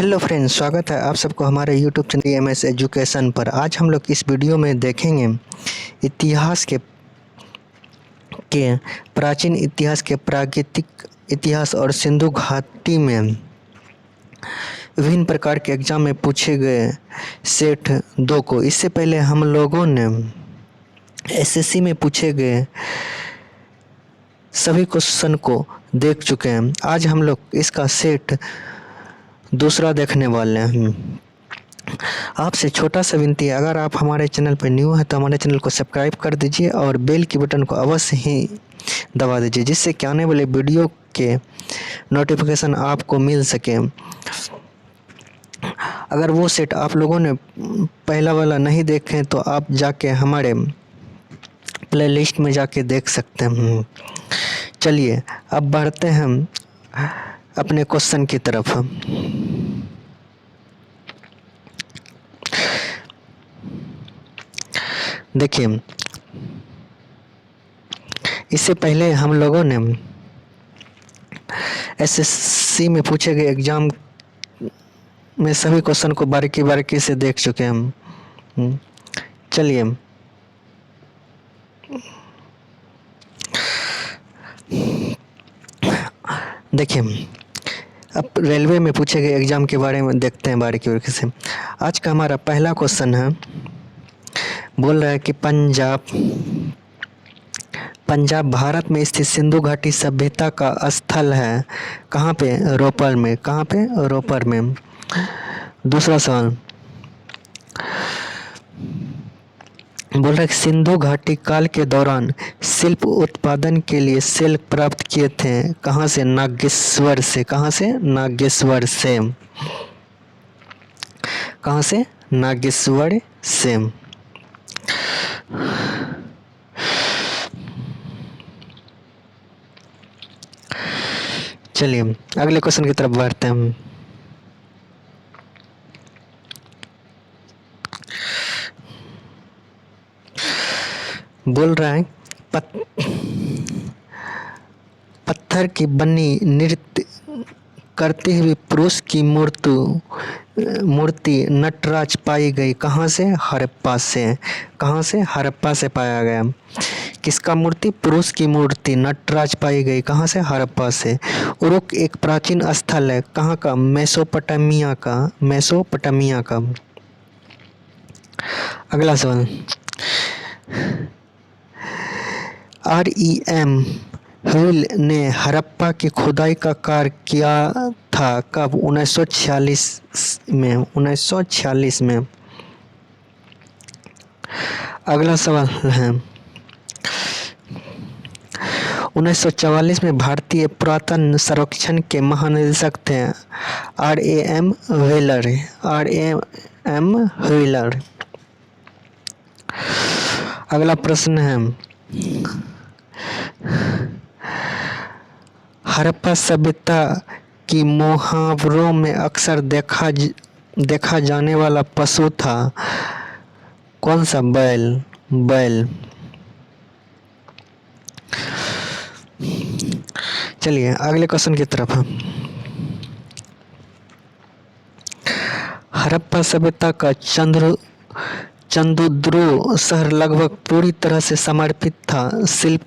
Hello friends, स्वागत है आप सबको हमारे यूट्यूब चैनल एमएस एजुकेशन पर। आज हम लोग इस वीडियो में देखेंगे इतिहास के प्राचीन इतिहास के प्रागैतिक इतिहास और सिंधु घाटी में विभिन्न प्रकार के एग्जाम में पूछे गए सेट 2 को। इससे पहले हम लोगों ने एसएससी में पूछे गए सभी क्वेश्चन को देख चुके हैं। आज हम लोग इसका सेट दूसरा देखने वाले हैं। आपसे छोटा सा विनती है, अगर आप हमारे चैनल पर न्यू हैं तो हमारे चैनल को सब्सक्राइब कर दीजिए और बेल की बटन को अवश्य ही दबा दीजिए, जिससे कि आने वाले वीडियो के नोटिफिकेशन आपको मिल सके। अगर वो सेट आप लोगों ने पहला वाला नहीं देखे तो आप जाके हमारे प्लेलिस्ट में जाके देख सकते हैं। चलिए अब बढ़ते हैं अपने क्वेश्चन की तरफ। देखिए, इससे पहले हम लोगों ने एसएससी में पूछे गए एग्जाम में सभी क्वेश्चन को बारीकी बारीकी से देख चुके हैं हम। चलिए देखिए, अब रेलवे में पूछे गए एग्जाम के बारे में देखते हैं बारीकी बारीकी से। आज का हमारा पहला क्वेश्चन है, बोल रहा है कि पंजाब भारत में स्थित सिंधु घाटी सभ्यता का स्थल है। कहाँ पे? रोपर में। कहाँ पे? रोपर में। दूसरा सवाल बोल रहा है कि सिंधु घाटी काल के दौरान शिल्प उत्पादन के लिए सेल प्राप्त किए थे। कहाँ से? नागेश्वर से। कहाँ से? नागेश्वर से। कहाँ से? नागेश्वर से। चलिए अगले क्वेश्चन की तरफ बढ़ते हैं। बोल रहा है पत्थर की बनी नृत्य करते हुए पुरुष की मूर्ति नटराज पाई गई। कहाँ से? हड़प्पा से। कहाँ से? हड़प्पा से पाया गया। किसका मूर्ति? पुरुष की मूर्ति नटराज पाई गई। कहाँ से? हड़प्पा से। उरुक एक प्राचीन स्थल है। कहाँ का? मेसोपोटामिया का। मेसोपोटामिया का। अगला सवाल, REM ह्यूल ने हड़प्पा की खुदाई का कार्य किया था। कब? 1946 में। 1946 में। अगला सवाल है, 1944 में भारतीय पुरातन सर्वेक्षण के महानिदेशक थे। RAM wheeler. RAM wheeler. अगला प्रश्न है, हड़प्पा सभ्यता की मुहावरों में अक्सर देखा जाने वाला पशु था। कौन सा? बैल। बैल। चलिए अगले क्वेश्चन की तरफ। हड़प्पा सभ्यता का चंद्रुद्रो शहर लगभग पूरी तरह से समर्पित था शिल्प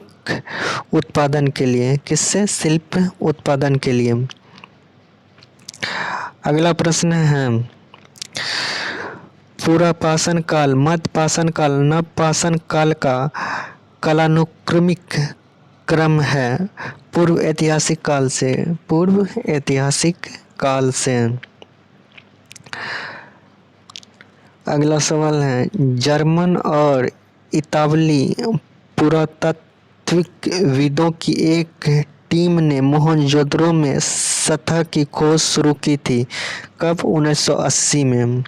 उत्पादन के लिए। किससे? शिल्प उत्पादन के लिए। अगला प्रश्न है, पुरापाषाण काल, मध्य पाषाण काल, नव पाषाण काल का कालानुक्रमिक क्रम है। पूर्व ऐतिहासिक काल से। पूर्व ऐतिहासिक काल से। अगला सवाल है, जर्मन और इतालवी पुरातात्विकविदों की एक टीम ने मोहनजोदड़ो में सतह की खोज शुरू की थी। कब? 1980 में।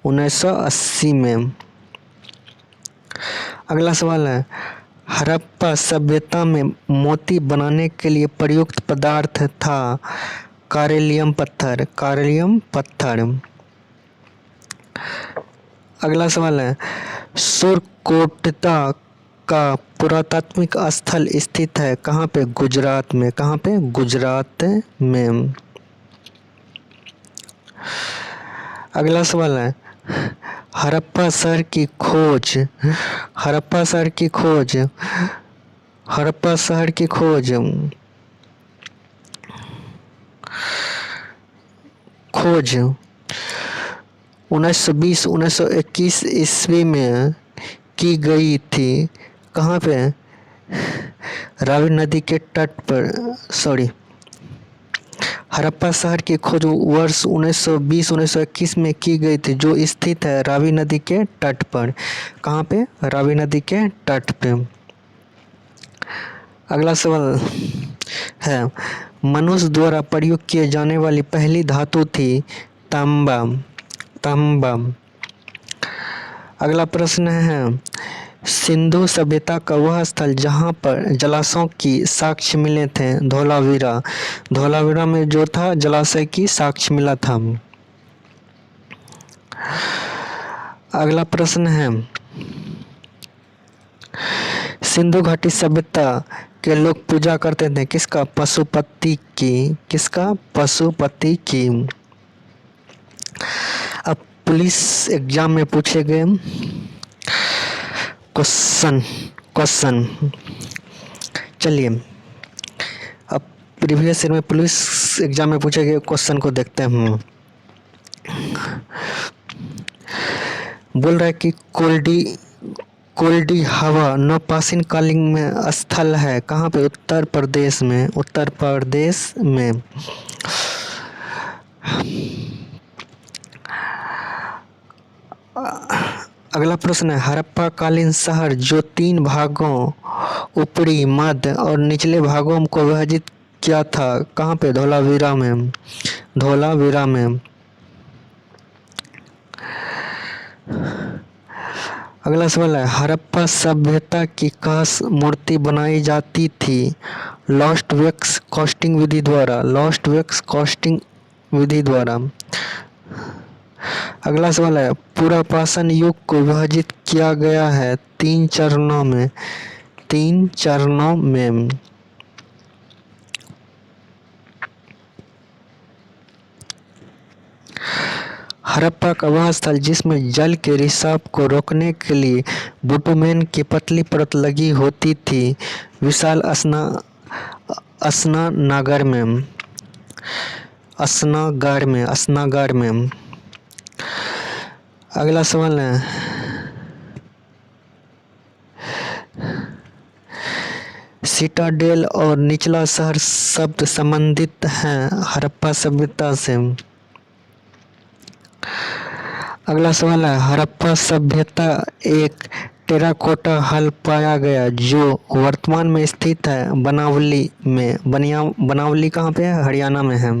1980 में। अगला सवाल है, हड़प्पा सभ्यता में मोती बनाने के लिए प्रयुक्त पदार्थ था। कारेलियम पत्थर। कारेलियम पत्थर। अगला सवाल है, सुरकोटदा का पुरातात्विक स्थल स्थित है। कहाँ पे? गुजरात में। कहाँ पे? गुजरात में। अगला सवाल है हड़प्पा शहर की खोज। हड़प्पा शहर की खोज। हड़प्पा शहर की खोज खोज 1920-1921 ईस्वी में की गई थी। कहाँ पे? रावी नदी के तट पर। सॉरी, हड़प्पा शहर की खोज वर्ष 1920-1921 में की गई थी, जो स्थित है रावी नदी के तट पर। कहाँ पे? रावी नदी के तट पे। अगला सवाल है मनुष्य द्वारा प्रयोग किए जाने वाली पहली धातु थी तांबा। तांबा। अगला प्रश्न है सिंधु सभ्यता का वह स्थल जहाँ पर जलाशयों की साक्ष्य मिले थे धोलावीरा। धोलावीरा में जो था जलाशय की साक्ष्य मिला था। अगला प्रश्न है सिंधु घाटी सभ्यता के लोग पूजा करते थे किसका? पशुपति की। किसका? पशुपति की। अब पुलिस एग्जाम में पूछे गए क्वेश्चन चलिए अब प्रीवियस ईयर में पुलिस एग्जाम में पूछे गए क्वेश्चन को देखते हैं। बोल रहा है कि कोल्डी हवा नौपाषाण कालीन में स्थल है। कहाँ पे? उत्तर प्रदेश में। उत्तर प्रदेश में। अगला प्रश्न है हड़प्पा कालीन शहर जो 3 भागों ऊपरी, मध्य और निचले भागों को विभाजित किया था। कहाँ पे? धोलावीरा में। धोलावीरा में। अगला सवाल है हड़प्पा सभ्यता की कहाँ मूर्ति बनाई जाती थी? लॉस्ट वैक्स कास्टिंग विधि द्वारा। लॉस्ट वैक्स कास्टिंग विधि द्वारा। अगला सवाल है पुनर्पाषाण युग को विभाजित किया गया है 3 चरणों में। 3 चरणों में। हड़प्पा का वह स्थल जिसमें जल के रिसाव को रोकने के लिए बिटुमेन की पतली परत लगी होती थी विशाल अस्नागार में। अस्नागार में। अगला सवाल है सिटाडेल और निचला शहर शब्द संबंधित हैं हड़प्पा सभ्यता से। अगला सवाल है हड़प्पा सभ्यता एक टेराकोटा हल पाया गया जो वर्तमान में स्थित है बनावली में। बनावली कहाँ पे है? हरियाणा में है।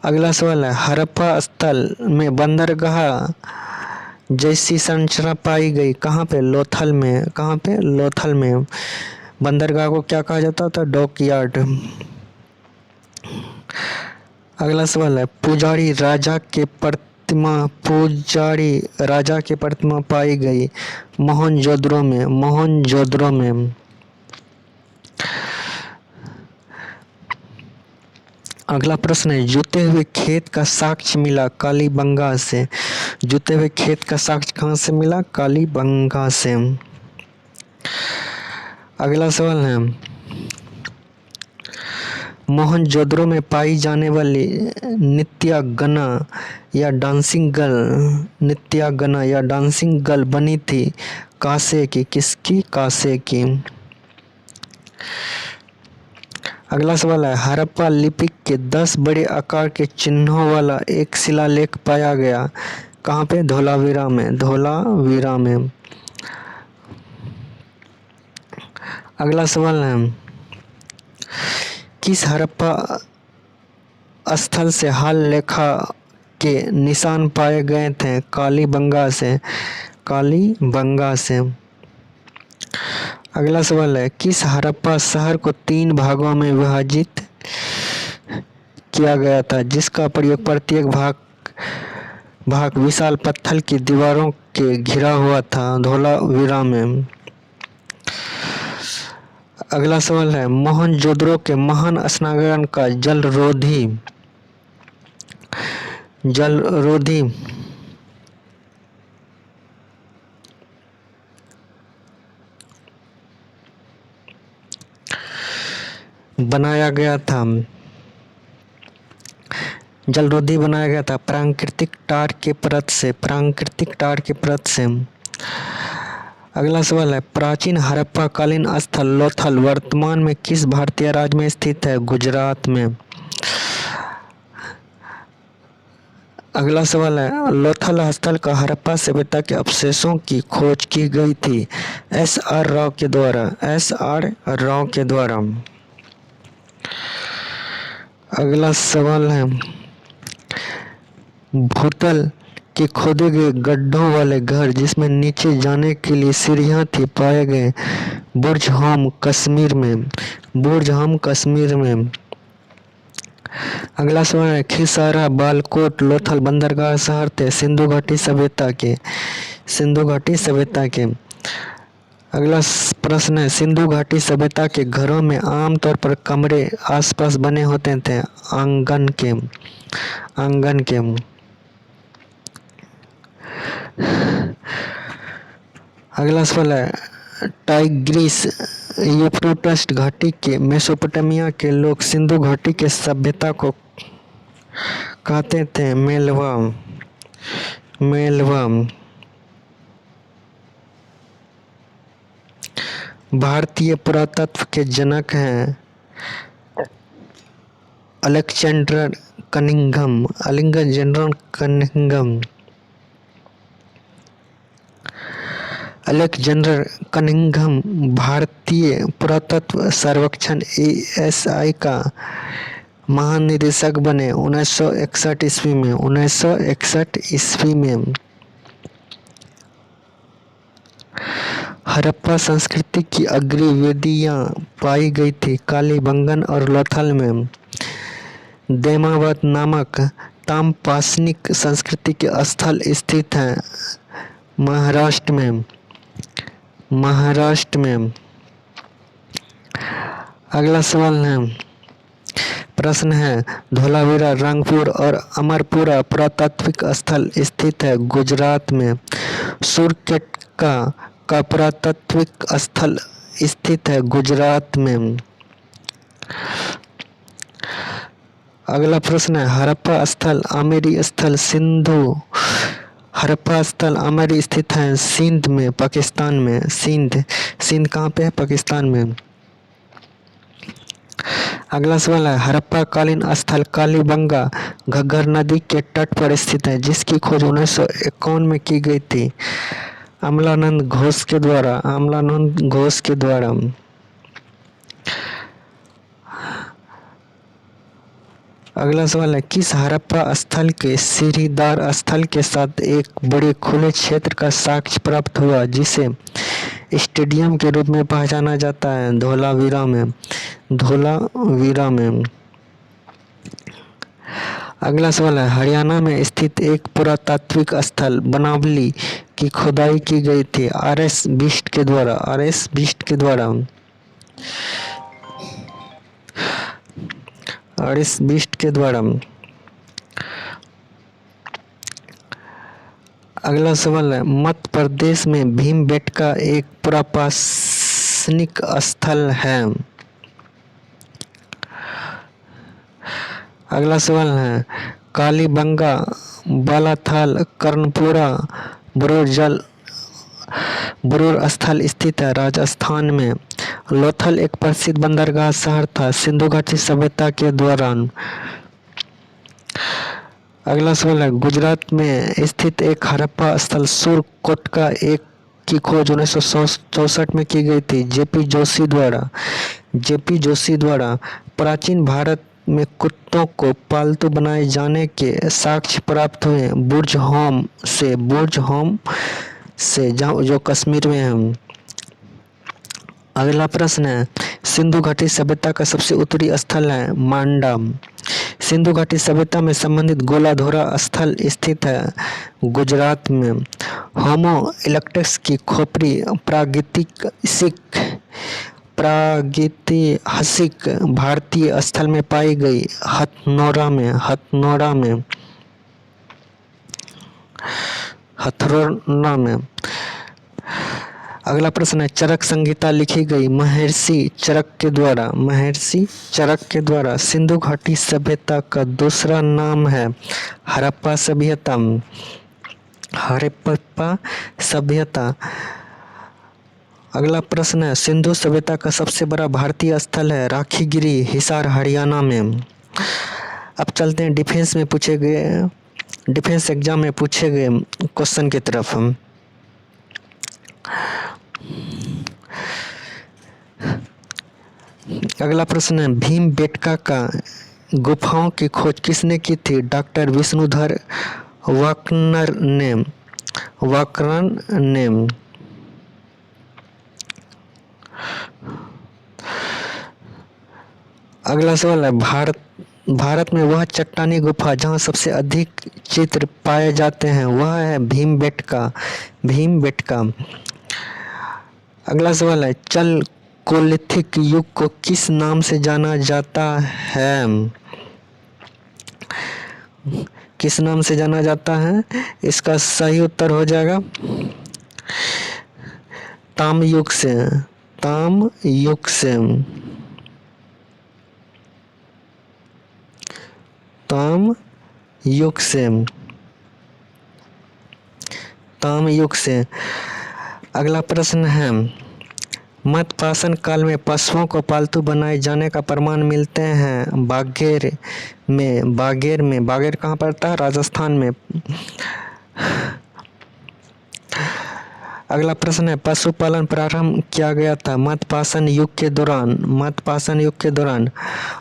अगला सवाल है हड़प्पा स्थल में बंदरगाह जैसी संरचना पाई गई। कहाँ पे? लोथल में। कहाँ पे? लोथल में। बंदरगाह को क्या कहा जाता था? डॉकयार्ड। अगला सवाल है पुजारी राजा के प्रतिमा पाई गई मोहनजोदड़ो में। मोहनजोदड़ो में। अगला प्रश्न है जूते हुए खेत का साक्ष्य मिला कालीबंगा से। जूते हुए खेत का साक्ष्य कहाँ से मिला? कालीबंगा से। अगला सवाल है मोहनजोदड़ो में पाई जाने वाली नृत्यांगना या डांसिंग गर्ल बनी थी कांसे की। किसकी? कांसे की। अगला सवाल है हड़प्पा लिपि के 10 बड़े आकार के चिन्हों वाला एक शिलालेख पाया गया। कहाँ पे? धोलावीरा में। धोलावीरा में। अगला सवाल है किस हड़प्पा स्थल से हल लेखा के निशान पाए गए थे? कालीबंगा से। कालीबंगा से। अगला सवाल है किस हड़प्पा शहर को 3 भागों में विभाजित किया गया था जिसका प्रयोग प्रत्येक भाग विशाल पत्थर की दीवारों के घिरा हुआ था? धोलावीरा में। अगला सवाल है मोहनजोदड़ो के महान स्नान का जलरोधी जलरोधी बनाया गया था प्राकृतिक टार के परत से। अगला सवाल है, प्राचीन हड़प्पा कालीन स्थल लोथल वर्तमान में किस भारतीय राज्य में स्थित है? गुजरात में। अगला सवाल है, लोथल स्थल का हड़प्पा सभ्यता के अवशेषों की खोज की गई थी? एस.आर. राव के द्वारा। अगला सवाल है, भूतल के खोदे गए गड्ढों वाले घर जिसमें नीचे जाने के लिए सीढ़ियां थी पाए गए बुर्ज हम कश्मीर में। अगला सवाल है, खिसारा, बालकोट, लोथल बंदरगाह शहर थे सिंधु घाटी सभ्यता के। अगला प्रश्न है, सिंधु घाटी सभ्यता के घरों में आमतौर पर कमरे आसपास बने होते थे आंगन के। अगला सवाल है, टाइग्रिस यूफ्रेटिस घाटी के मेसोपोटामिया के लोग सिंधु घाटी के सभ्यता को कहते थे मेलवा। भारतीय पुरातत्व के जनक हैं अलेक्जेंडर कनिंघम। अलेक्जेंडर कनिंघम भारतीय पुरातत्व सर्वेक्षण ASI का महानिदेशक बने 1961 ईस्वी में। हड़प्पा संस्कृति की अग्रवेदियां पाई गई थी कालीबंगन और लोथल में। देमावत नामक ताम्रपाषाणिक संस्कृति के स्थल स्थित हैं महाराष्ट्र में। अगला सवाल है, प्रश्न है, धोलावीरा, रंगपुर और अमरपुरा पुरातात्विक स्थल स्थित है गुजरात में। सूरकेटका का पुरातात्विक स्थल स्थित है गुजरात में। अगला प्रश्न है, हड़प्पा स्थल आमेरी स्थित है सिंध में पाकिस्तान में। सिंध कहाँ पे है? पाकिस्तान में। अगला सवाल है, हड़प्पा कालीन स्थल कालीबंगा घग्गर नदी के तट पर स्थित है जिसकी खोज 1951 में की गई थी अमलानंद घोष के द्वारा। अगला सवाल है, किस हड़प्पा स्थल के सीढ़ीदार स्थल के साथ एक बड़े खुले क्षेत्र का साक्ष्य प्राप्त हुआ जिसे स्टेडियम के रूप में पहचाना जाता है? धोलावीरा में। अगला सवाल है, हरियाणा में स्थित एक पुरातात्विक स्थल बनावली की खुदाई की गई थी RS बिष्ट के द्वारा। अगला सवाल है, मध्य प्रदेश में भीमबेटका एक पुरापाषाणिक स्थल है। अगला सवाल है, कालीबंगा, बालाथाल, कर्णपुरा, बुरूर स्थल स्थित है राजस्थान में। लोथल एक प्रसिद्ध बंदरगाह शहर था सिंधु घाटी सभ्यता के दौरान। अगला सवाल है, गुजरात में स्थित एक हड़प्पा स्थल सूरकोटका एक की खोज 1964 में की गई थी जेपी जोशी द्वारा। प्राचीन भारत में कुत्तों को पालतू बनाए जाने के साक्ष्य प्राप्त हुए बुर्ज होम से जो कश्मीर में है। अगला प्रश्न है, सिंधु घाटी सभ्यता का सबसे उत्तरी स्थल है मांडा। सिंधु घाटी सभ्यता में संबंधित गोलाधोरा स्थल स्थित है गुजरात में। होमो इरेक्टस की खोपड़ी प्रागैतिहासिक भारतीय स्थल में पाई गई हथनोरा में। हथौड़ा में। अगला प्रश्न है, चरक संहिता लिखी गई महर्षि चरक के द्वारा। महर्षि चरक के द्वारा। सिंधु घाटी सभ्यता का दूसरा नाम है हड़प्पा सभ्यता। हड़प्पा सभ्यता। अगला प्रश्न है, सिंधु सभ्यता का सबसे बड़ा भारतीय स्थल है राखीगिरी, हिसार, हरियाणा में। अब चलते हैं डिफेंस में पूछे गए, डिफेंस एग्जाम में पूछे गए क्वेश्चन की तरफ हम। अगला प्रश्न है, भीमबेटका का गुफाओं की खोज किसने की थी? डॉक्टर विष्णुधर वाकनर ने। वाकरन ने। अगला सवाल है, भारत में वह चट्टानी गुफा जहाँ सबसे अधिक चित्र पाए जाते हैं वह है भीमबेटका। भीमबेटका। अगला सवाल है, चलकोलिथिक युग को किस नाम से जाना जाता है? किस नाम से जाना जाता है? इसका सही उत्तर हो जाएगा ताम युग से। ताम युग से। ताम युग से। ताम युग से। अगला प्रश्न है, मध्यपाषाण काल में पशुओं को पालतू बनाए जाने का प्रमाण मिलते हैं बागेर में। बागेर में। बागेर कहाँ पड़ता है? राजस्थान में। अगला प्रश्न है, पशुपालन प्रारंभ किया गया था मध्यपाषाण युग के दौरान। मध्यपाषाण युग के दौरान।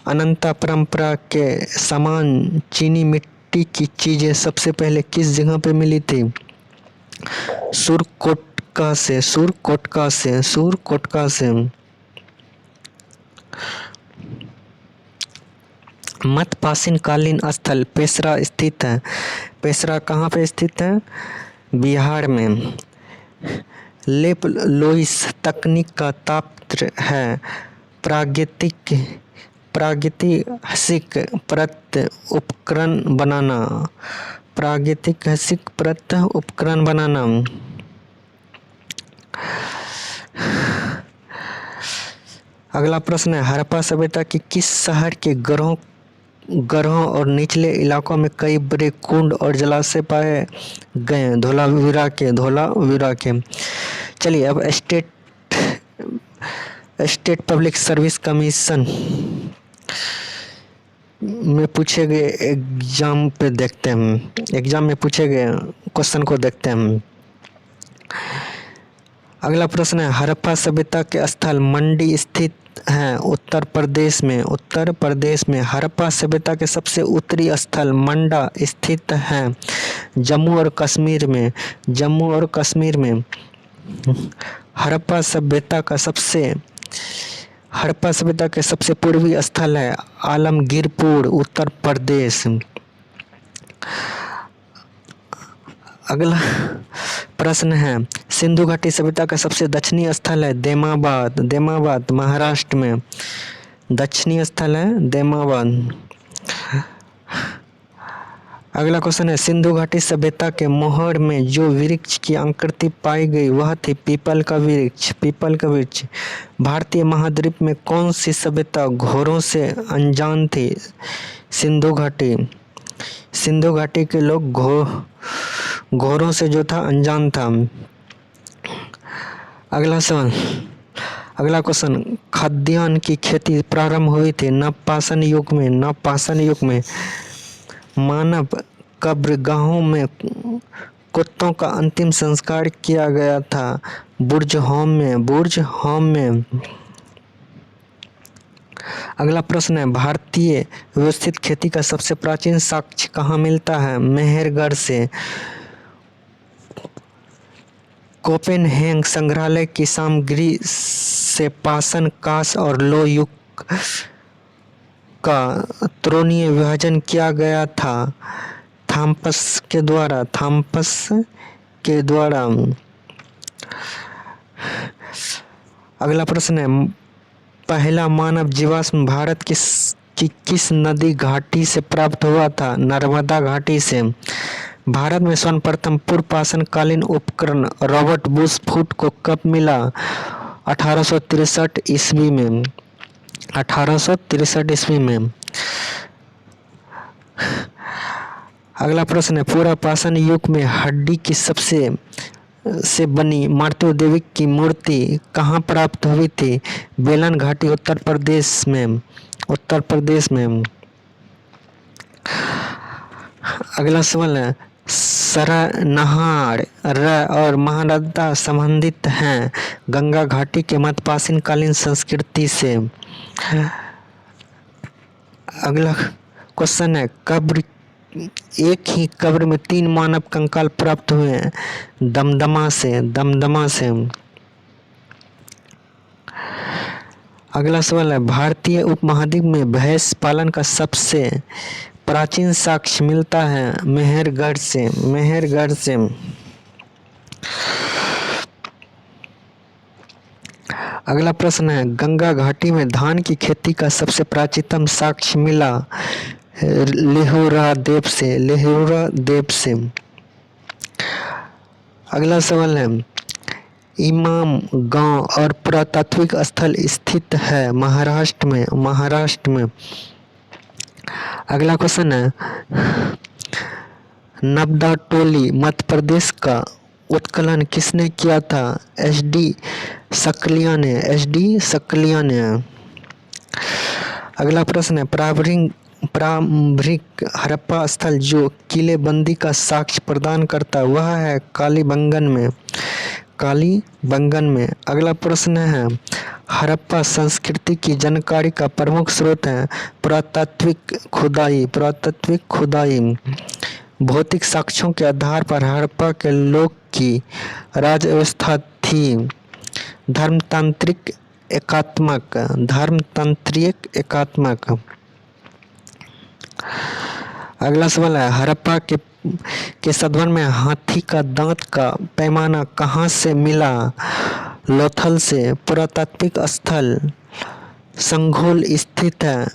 अनंता परंपरा के समान चीनी मिट्टी की चीजें सबसे पहले किस जगह पे मिली थी? सुरकोटका से। सुरकोटका से। सुरकोटका से। मध्यपाषाण कालीन स्थल पेशरा स्थित है। पेशरा कहाँ पे स्थित है? बिहार में। लेप लोइस तकनीक का तात्पर्य है प्रागैतिहासिक परत उपकरण बनाना। प्रागैतिहासिक परत उपकरण बनाना। अगला प्रश्न है, हड़प्पा सभ्यता के किस शहर के गढ़ों और निचले इलाकों में कई बड़े कुंड और जलाशय पाए गए? धोलावीरा के। धोलावीरा के। चलिए अब स्टेट पब्लिक सर्विस कमीशन में पूछे गए एग्जाम पे देखते हैं। एग्जाम में पूछे गए क्वेश्चन को देखते हैं। अगला प्रश्न है, हड़प्पा सभ्यता के स्थल मंडी स्थित है उत्तर प्रदेश में। उत्तर प्रदेश में। हड़प्पा सभ्यता के सबसे उत्तरी स्थल मंडा स्थित है जम्मू और कश्मीर में। जम्मू और कश्मीर में। हड़प्पा सभ्यता के सबसे पूर्वी स्थल है आलमगीरपुर, उत्तर प्रदेश। अगला प्रश्न है, सिंधु घाटी सभ्यता का सबसे दक्षिणी स्थल है देमाबाद। देमाबाद महाराष्ट्र में। दक्षिणी स्थल है देमाबाद। अगला क्वेश्चन है, सिंधु घाटी सभ्यता के मोहर में जो वृक्ष की आकृति पाई गई वह थी पीपल का वृक्ष। पीपल का वृक्ष। भारतीय महाद्वीप में कौन सी सभ्यता घोरों से अनजान थी? सिंधु घाटी। सिंधु घाटी के लोग घोरों से जो था अनजान था। अगला सवाल। अगला क्वेश्चन, खाद्यान्न की खेती प्रारंभ हुई थी नवपाषाण युग में। नवपाषाण युग में। मानव कब्रगाहों में कुत्तों का अंतिम संस्कार किया गया था बुर्ज होम में। बुर्ज होम में। अगला प्रश्न है, भारतीय व्यवस्थित खेती का सबसे प्राचीन साक्ष्य कहाँ मिलता है? मेहरगढ़ से। कोपेनहेगन संग्रहालय की सामग्री से पाषाण, कांस्य और लौह युग का त्रिकोणीय विभाजन किया गया था थॉमस के द्वारा। थॉमस के द्वारा। अगला प्रश्न है, पहला मानव जीवाश्म भारत की किस नदी घाटी से प्राप्त हुआ था? नर्मदा घाटी से। भारत में सर्वप्रथम पूर्वपाषाणकालीन उपकरण रॉबर्ट बुश फूट को कब मिला? 1863 ईस्वी में। 1863 ईस्वी में। अगला प्रश्न है, पूर्वपाषाण युग में हड्डी की सबसे से बनी मार्तंड देवी की मूर्ति कहाँ प्राप्त हुई थी? बेलन घाटी, उत्तर प्रदेश में। उत्तर प्रदेश में। अगला सवाल है, सरनाहार और महारद्दा संबंधित हैं गंगा घाटी के मध्यप्राचीन कालीन संस्कृति से। अगला क्वेश्चन है, कब्र एक ही कब्र में 3 मानव कंकाल प्राप्त हुए हैं दमदमा से। दमदमा से। अगला सवाल है, भारतीय उपमहाद्वीप में भैंस पालन का सबसे प्राचीन साक्ष्य मिलता है मेहरगढ़ से। मेहरगढ़ से। अगला प्रश्न है, गंगा घाटी में धान की खेती का सबसे प्राचीनतम साक्ष्य मिला लेहुरा देव से। लेहुरा देव से। अगला सवाल है, इमाम गांव और पुरातात्विक स्थल स्थित है महाराष्ट्र में। महाराष्ट्र में। अगला क्वेश्चन है, नबदा टोली मध्य प्रदेश का उत्खनन किसने किया था? एस.डी. सकलिया ने। एस.डी. सकलिया ने। अगला प्रश्न है, प्रारंभिक हड़प्पा स्थल जो किलेबंदी का साक्ष्य प्रदान करता वह है कालीबंगन में। कालीबंगन में। अगला प्रश्न है, हड़प्पा संस्कृति की जानकारी का प्रमुख स्रोत है पुरातात्विक खुदाई। पुरातात्विक खुदाई। भौतिक साक्ष्यों के आधार पर हड़प्पा के लोग की राज व्यवस्था थी धर्मतांत्रिक एकात्मक। धर्मतांत्रिक एकात्मक। अगला सवाल है, हड़प्पा के सदवन में हाथी का दांत का पैमाना कहाँ से मिला? लोथल से। पुरातात्विक स्थल संघोल स्थित है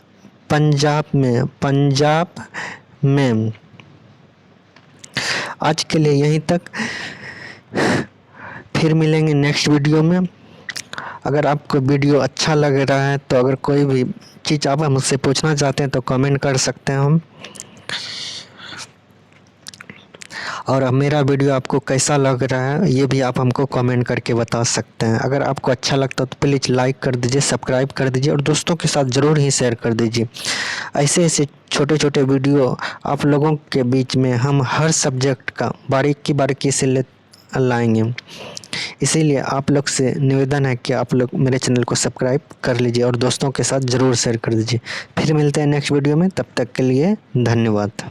पंजाब में। पंजाब में। आज के लिए यहीं तक, फिर मिलेंगे नेक्स्ट वीडियो में। अगर आपको वीडियो अच्छा लग रहा है तो अगर कोई भी चीज़ आप मुझसे पूछना चाहते हैं तो कमेंट कर सकते हैं हम। और मेरा वीडियो आपको कैसा लग रहा है ये भी आप हमको कमेंट करके बता सकते हैं। अगर आपको अच्छा लगता तो प्लीज़ लाइक कर दीजिए, सब्सक्राइब कर दीजिए और दोस्तों के साथ ज़रूर ही शेयर कर दीजिए। ऐसे ऐसे छोटे छोटे वीडियो आप लोगों के बीच में हम हर सब्जेक्ट का बारीकी से लाएंगे। इसीलिए आप लोग से निवेदन है कि आप लोग मेरे चैनल को सब्सक्राइब कर लीजिए और दोस्तों के साथ ज़रूर शेयर कर दीजिए। फिर मिलते हैं नेक्स्ट वीडियो में, तब तक के लिए धन्यवाद।